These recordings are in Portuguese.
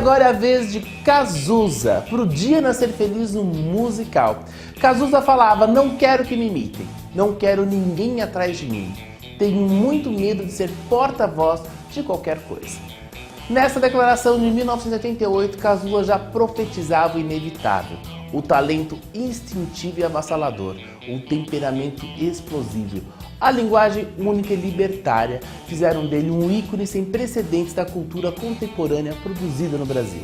agora é a vez de Cazuza, pro Dia Nascer Feliz no musical. Cazuza falava: não quero que me imitem, não quero ninguém atrás de mim. Tenho muito medo de ser porta-voz de qualquer coisa. Nessa declaração de 1988, Cazuza já profetizava o inevitável: o talento instintivo e avassalador, o temperamento explosivo, a linguagem única e libertária fizeram dele um ícone sem precedentes da cultura contemporânea produzida no Brasil.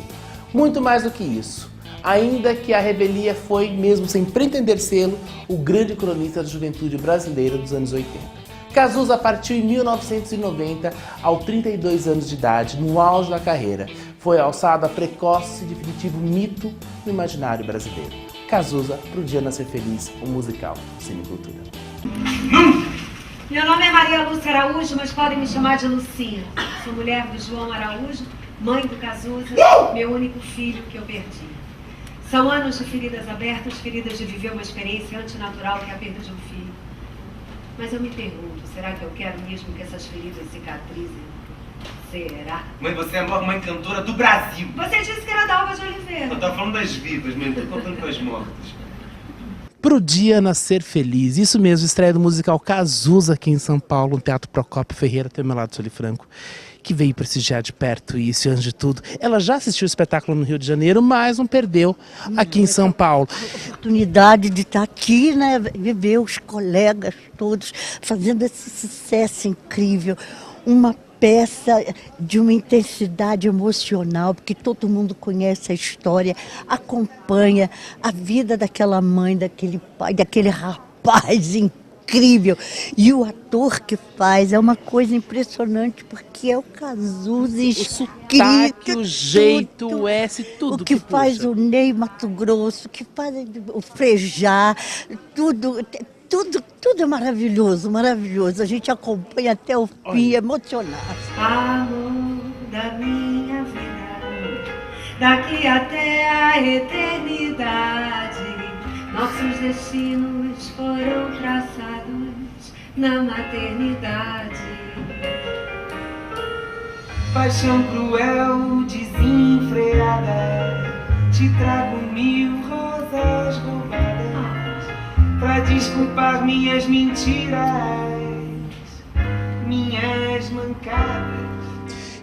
Muito mais do que isso, ainda que a revelia foi, mesmo sem pretender sê-lo, o grande cronista da juventude brasileira dos anos 80. Cazuza partiu em 1990, aos 32 anos de idade, no auge da carreira. Foi alçado a precoce e definitivo mito no imaginário brasileiro. Cazuza, pro Dia Nascer Feliz, um musical, Cinecultura. Meu nome é Maria Lúcia Araújo, mas podem me chamar de Lucinha. Sou mulher do João Araújo, mãe do Cazuza, meu único filho que eu perdi. São anos de feridas abertas, feridas de viver uma experiência antinatural que é a perda de um filho. Mas eu me pergunto, será que eu quero mesmo que essas feridas cicatrizem? Será? Mãe, você é a maior mãe cantora do Brasil. Você disse que era da Alva de Oliveira. Eu tava falando das vivas, mãe, tô contando com as mortas. Pro Dia Nascer Feliz, isso mesmo, estreia do musical Cazuza aqui em São Paulo, no Teatro Procópio Ferreira, tem o meu lado, Sueli Franco, que veio prestigiar de perto isso, e antes de tudo, ela já assistiu o espetáculo no Rio de Janeiro, mas não perdeu aqui em São Paulo. Oportunidade de estar aqui, né, ver os colegas todos fazendo esse sucesso incrível, uma peça de uma intensidade emocional, porque todo mundo conhece a história, acompanha a vida daquela mãe, daquele pai, daquele rapaz incrível. E o ator que faz é uma coisa impressionante, porque é o Cazuza escrito. O jeito, o S, tudo o que faz puxa. o Ney Matogrosso, o que faz o Frejá, tudo é maravilhoso, maravilhoso. A gente acompanha até o fim, emocionado. Amor da minha vida, daqui até a eternidade, nossos destinos foram traçados na maternidade. Paixão cruel, desenfreada, te trago 1000 rosas roubadas pra desculpar minhas mentiras, minhas mancadas.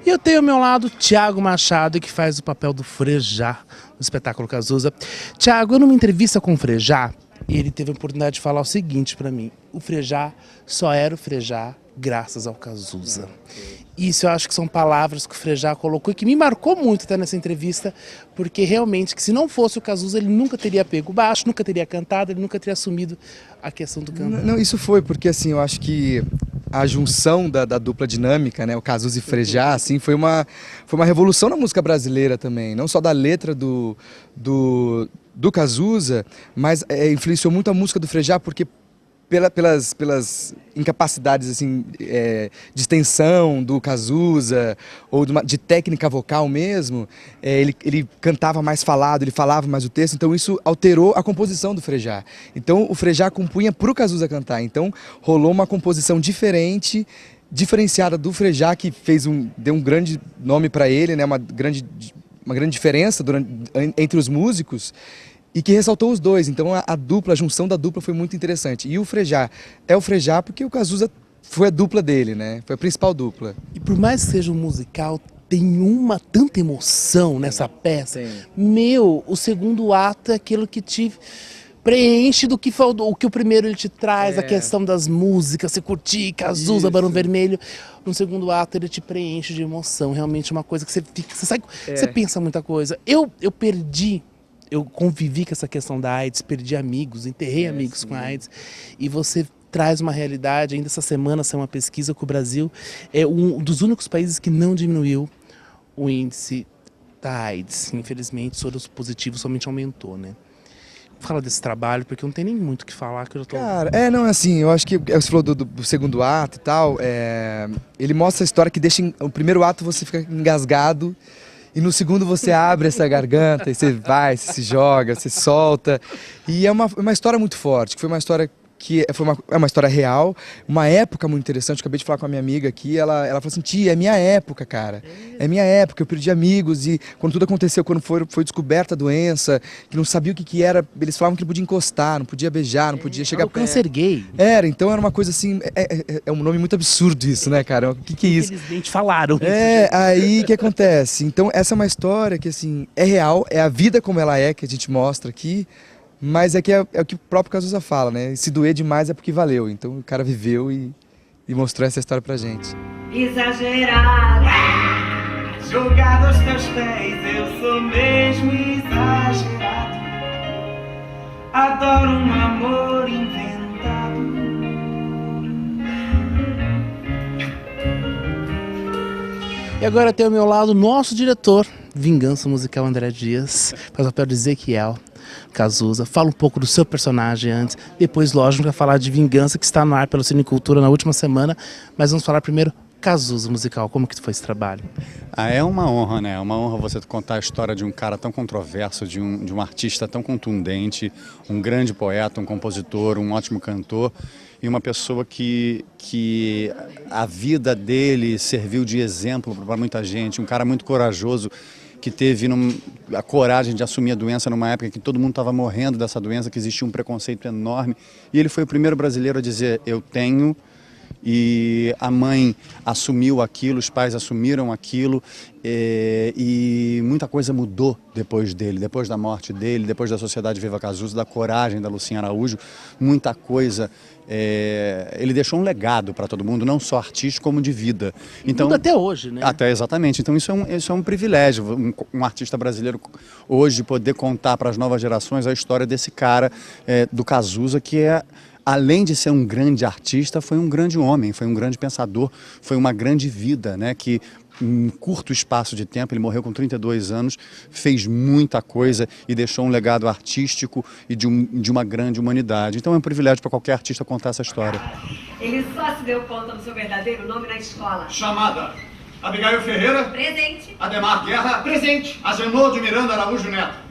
E eu tenho ao meu lado Thiago Machado, que faz o papel do Frejá no espetáculo Cazuza. Thiago, numa entrevista com o Frejá, ele teve a oportunidade de falar o seguinte pra mim: o Frejá só era o Frejá graças ao Cazuza. Isso eu acho que são palavras que o Frejá colocou e que me marcou muito até nessa entrevista, porque realmente que se não fosse o Cazuza ele nunca teria pego baixo, nunca teria cantado, ele nunca teria assumido a questão do canto. Não, isso foi porque assim, eu acho que a junção da dupla dinâmica, né, o Cazuza e Frejá, assim, foi uma revolução na música brasileira também, não só da letra do Cazuza, mas influenciou muito a música do Frejá, porque pelas incapacidades assim, de extensão do Cazuza, ou de técnica vocal mesmo, ele cantava mais falado, ele falava mais o texto, então isso alterou a composição do Frejá. Então o Frejá compunha para o Cazuza cantar, então rolou uma composição diferente, diferenciada do Frejá, que deu um grande nome para ele, né, uma grande diferença entre os músicos, e que ressaltou os dois. Então a junção da dupla foi muito interessante. E o Frejá é o Frejá porque o Cazuza foi a dupla dele, né? Foi a principal dupla. E por mais que seja um musical, tem tanta emoção nessa peça. Sim. O segundo ato é aquilo que te preenche do que o primeiro ele te traz, a questão das músicas, você curtir Cazuza, Barão Vermelho. No segundo ato ele te preenche de emoção, realmente uma coisa que você pensa muita coisa. Eu convivi com essa questão da AIDS, perdi amigos, enterrei amigos com a AIDS, e você traz uma realidade. Ainda essa semana saiu uma pesquisa que o Brasil é um dos únicos países que não diminuiu o índice da AIDS. Infelizmente, soros positivos somente aumentou, né? Fala desse trabalho, porque não tem nem muito o que falar, que eu já tô... Cara, eu acho que você falou do segundo ato e tal, ele mostra a história que deixa, o primeiro ato você fica engasgado, e no segundo você abre essa garganta, e você vai, você se joga, você solta. E é uma história muito forte, que foi uma história que é uma história real, uma época muito interessante. Acabei de falar com a minha amiga aqui, ela falou assim: tia, é minha época, cara. É minha época, eu perdi amigos e quando tudo aconteceu, quando foi descoberta a doença, que não sabia o que era, eles falavam que não podia encostar, não podia beijar, não podia chegar perto. Câncer gay. Então era uma coisa assim, é um nome muito absurdo isso, né, cara? O que é isso? Infelizmente falaram. Aí o que acontece? Então essa é uma história que assim, é real, é a vida como ela é, que a gente mostra aqui. Mas é o que o próprio Cazuza fala, né? Se doer demais é porque valeu. Então o cara viveu e mostrou essa história pra gente. Exagerado. Jogado aos teus pés, eu sou mesmo exagerado. Adoro um amor inventado. E agora tem ao meu lado o nosso diretor, Vingança Musical André Dias, faz o papel de Ezequiel Cazuza. Fala um pouco do seu personagem antes, depois, lógico, vai falar de Vingança, que está no ar pelo Cinecultura na última semana, mas vamos falar primeiro Cazuza Musical. Como que foi esse trabalho? É uma honra, né? É uma honra você contar a história de um cara tão controverso, de um artista tão contundente, um grande poeta, um compositor, um ótimo cantor e uma pessoa que a vida dele serviu de exemplo para muita gente, um cara muito corajoso, que teve a coragem de assumir a doença numa época que todo mundo estava morrendo dessa doença, que existia um preconceito enorme. E ele foi o primeiro brasileiro a dizer: eu tenho. E a mãe assumiu aquilo, os pais assumiram aquilo, e muita coisa mudou depois dele, depois da morte dele, depois da Sociedade Viva Cazuza, da coragem da Lucinha Araújo, muita coisa. Ele deixou um legado para todo mundo, não só artístico como de vida. Então, muda até hoje, né? Até exatamente. Então isso é um privilégio, um artista brasileiro hoje poder contar para as novas gerações a história desse cara, do Cazuza, que além de ser um grande artista, foi um grande homem, foi um grande pensador, foi uma grande vida, né? Que em um curto espaço de tempo, ele morreu com 32 anos, fez muita coisa e deixou um legado artístico e de uma grande humanidade. Então é um privilégio para qualquer artista contar essa história. Ele só se deu conta do seu verdadeiro nome na escola. Chamada: Abigail Ferreira. Presente. Ademar Guerra. Presente. Agenor de Miranda Araújo Neto.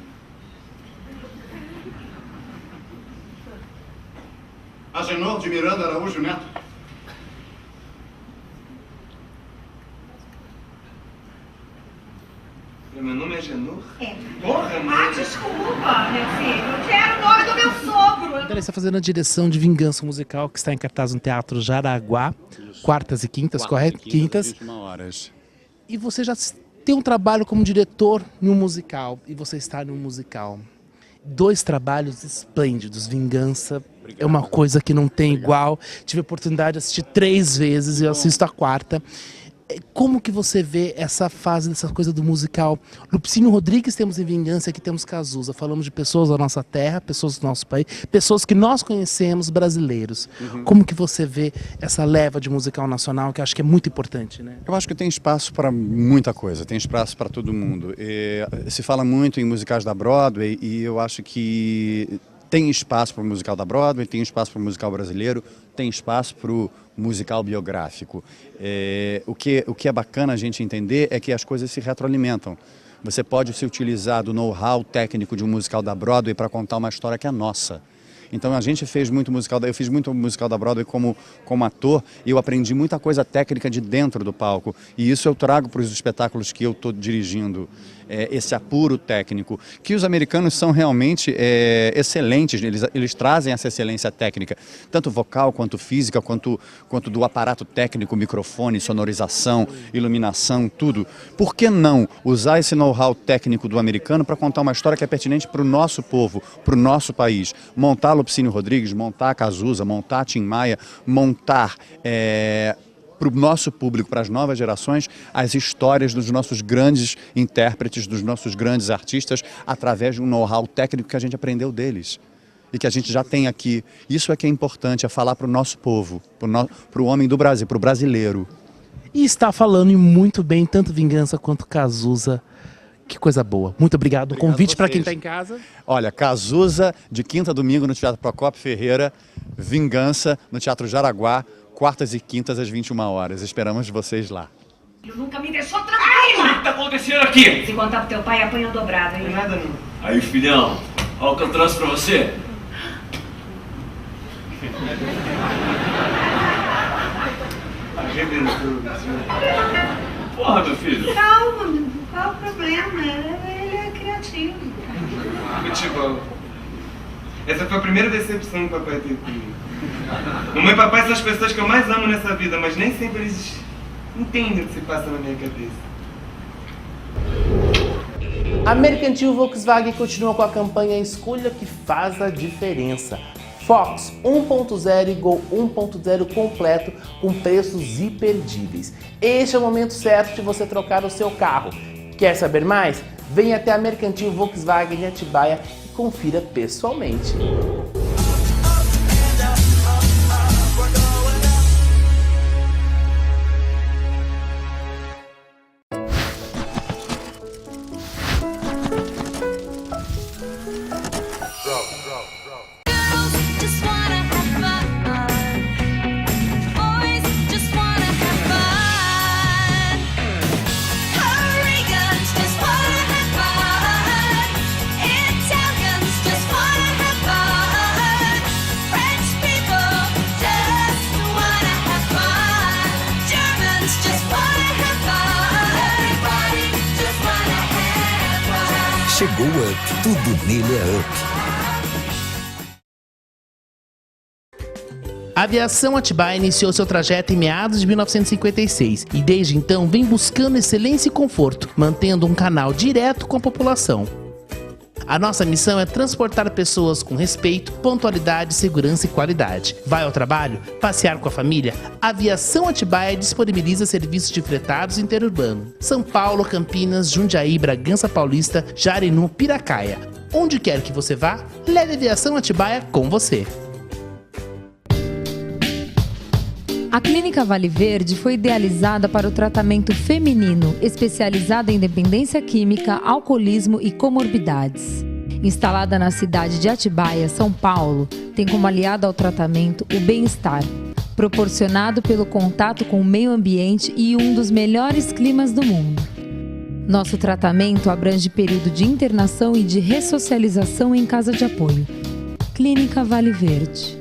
Agenor de Miranda Araújo Neto. Meu nome é Agenor? Porra, Ah, desculpa, meu filho. Que era o nome do meu sogro. André está fazendo a direção de Vingança Musical, que está em cartaz no Teatro Jaraguá, quartas e quintas, correto? Quintas. 21 horas. E você já tem um trabalho como diretor em um musical, e você está em um musical. 2 trabalhos esplêndidos. Vingança é uma coisa que não tem igual. Tive a oportunidade de assistir 3 vezes e eu assisto a 4ª. Como que você vê essa fase, dessa coisa do musical? Lupicínio Rodrigues temos em Vingança, aqui temos Cazuza. Falamos de pessoas da nossa terra, pessoas do nosso país, pessoas que nós conhecemos, brasileiros. Como que você vê essa leva de musical nacional, que eu acho que é muito importante, né? Eu acho que tem espaço para muita coisa, tem espaço para todo mundo. Se fala muito em musicais da Broadway e eu acho que tem espaço para o musical da Broadway, tem espaço para o musical brasileiro, tem espaço para o musical biográfico. O que é bacana a gente entender é que as coisas se retroalimentam. Você pode se utilizar do know-how técnico de um musical da Broadway para contar uma história que é nossa. Então a gente fez muito musical, eu fiz muito musical da Broadway como ator e eu aprendi muita coisa técnica de dentro do palco. E isso eu trago para os espetáculos que eu estou dirigindo, esse apuro técnico, que os americanos são realmente excelentes, eles trazem essa excelência técnica, tanto vocal quanto física, quanto do aparato técnico, microfone, sonorização, iluminação, tudo. Por que não usar esse know-how técnico do americano para contar uma história que é pertinente para o nosso povo, para o nosso país? Montar Lupicínio Rodrigues, montar Cazuza, montar Tim Maia, montar para o nosso público, para as novas gerações, as histórias dos nossos grandes intérpretes, dos nossos grandes artistas, através de um know-how técnico que a gente aprendeu deles e que a gente já tem aqui. Isso é que é importante, é falar para o nosso povo, para o homem do Brasil, para o brasileiro. E está falando muito bem, tanto Vingança quanto Cazuza. Que coisa boa. Muito obrigado. Um convite para quem está em casa. Olha, Cazuza, de quinta a domingo no Teatro Procópio Ferreira, Vingança no Teatro Jaraguá, quartas e quintas às 21 horas. Esperamos vocês lá. Ele nunca me deixou tranquila. O que tá acontecendo aqui? Se contar pro teu pai, apanha dobrado, hein? Não é nada, não. Aí, filhão, olha o que eu trouxe pra você. filho. Arrebentou. Porra, meu filho. Calma, qual o problema? Ele é criativo. Futebol. Essa foi a primeira decepção que o papai teve comigo. Mamãe e papai são as pessoas que eu mais amo nessa vida, mas nem sempre eles entendem o que se passa na minha cabeça. A Mercantil Volkswagen continua com a campanha Escolha que faz a diferença. Fox 1.0 e Gol 1.0 completo com preços imperdíveis. Este é o momento certo de você trocar o seu carro. Quer saber mais? Venha até a Mercantil Volkswagen de Atibaia e confira pessoalmente. Chegou Up, tudo nele é Up. A Aviação Atibaia iniciou seu trajeto em meados de 1956 e desde então vem buscando excelência e conforto, mantendo um canal direto com a população. A nossa missão é transportar pessoas com respeito, pontualidade, segurança e qualidade. Vai ao trabalho? Passear com a família? A Aviação Atibaia disponibiliza serviços de fretados interurbano. São Paulo, Campinas, Jundiaí, Bragança Paulista, Jarinu, Piracaia. Onde quer que você vá, leve a Aviação Atibaia com você. A Clínica Vale Verde foi idealizada para o tratamento feminino, especializada em dependência química, alcoolismo e comorbidades. Instalada na cidade de Atibaia, São Paulo, tem como aliado ao tratamento o bem-estar, proporcionado pelo contato com o meio ambiente e um dos melhores climas do mundo. Nosso tratamento abrange período de internação e de ressocialização em casa de apoio. Clínica Vale Verde.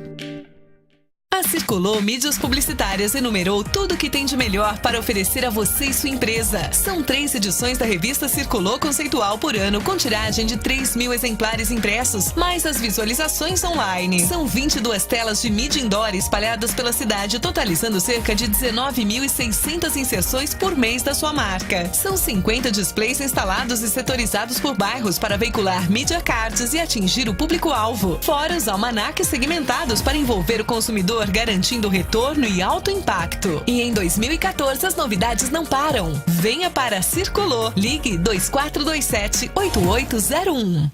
A Circulô Mídias Publicitárias enumerou tudo o que tem de melhor para oferecer a você e sua empresa. São 3 edições da revista Circulô Conceitual por ano, com tiragem de 3.000 exemplares impressos, mais as visualizações online. São 22 telas de mídia indoor espalhadas pela cidade, totalizando cerca de 19.600 inserções por mês da sua marca. São 50 displays instalados e setorizados por bairros para veicular media cards e atingir o público-alvo. Fora os almanaques segmentados para envolver o consumidor, garantindo retorno e alto impacto. E em 2014 as novidades não param. Venha para a Circulô. Ligue 2427-8801.